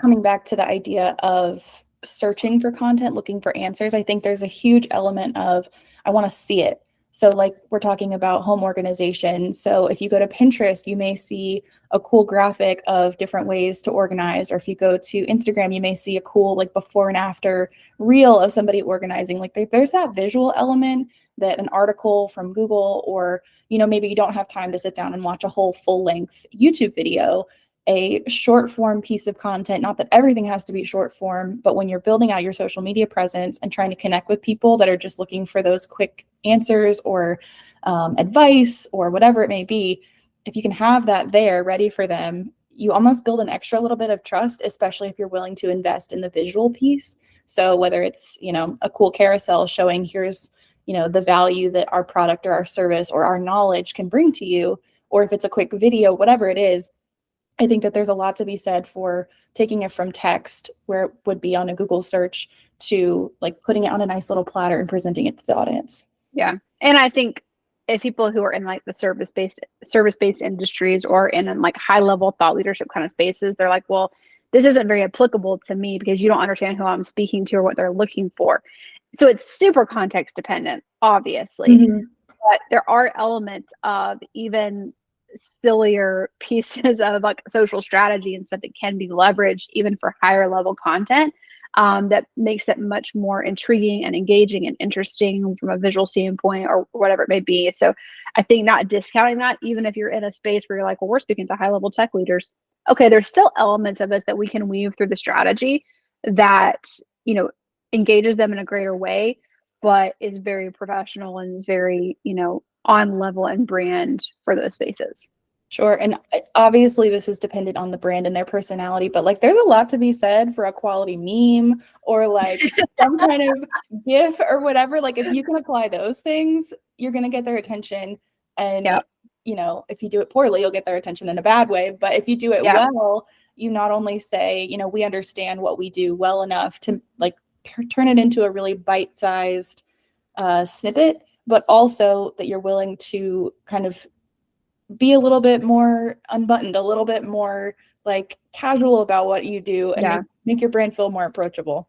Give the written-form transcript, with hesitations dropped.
coming back to the idea of searching for content, looking for answers, I think there's a huge element of I want to see it. So like we're talking about home organization. So if you go to Pinterest, you may see a cool graphic of different ways to organize. Or if you go to Instagram, you may see a cool like before and after reel of somebody organizing. Like there's that visual element that an article from Google, or maybe you don't have time to sit down and watch a whole full length YouTube video, a short form piece of content. Not that everything has to be short form, but when you're building out your social media presence and trying to connect with people that are just looking for those quick answers or advice or whatever it may be, if you can have that there ready for them, you almost build an extra little bit of trust, especially if you're willing to invest in the visual piece. So whether it's, a cool carousel showing here's, the value that our product or our service or our knowledge can bring to you, or if it's a quick video, whatever it is, I think that there's a lot to be said for taking it from text, where it would be on a Google search, to like putting it on a nice little platter and presenting it to the audience. Yeah. And I think if people who are in like the service-based industries or in like high level thought leadership kind of spaces, they're like, well, this isn't very applicable to me because you don't understand who I'm speaking to or what they're looking for. So it's super context dependent, obviously. Mm-hmm. But there are elements of even sillier pieces of like social strategy and stuff that can be leveraged even for higher level content, that makes it much more intriguing and engaging and interesting from a visual standpoint or whatever it may be. So I think not discounting that, even if you're in a space where you're like, well, we're speaking to high level tech leaders. Okay, there's still elements of this that we can weave through the strategy that, engages them in a greater way, but is very professional and is very, on level and brand for those spaces. Sure. And obviously this is dependent on the brand and their personality, but like there's a lot to be said for a quality meme or like some kind of GIF or whatever. Like if you can apply those things, you're going to get their attention. And, Yep. If you do it poorly, you'll get their attention in a bad way. But if you do it well, you not only say, we understand what we do well enough to like turn it into a really bite-sized snippet, but also that you're willing to kind of be a little bit more unbuttoned, a little bit more like casual about what you do, and make your brand feel more approachable.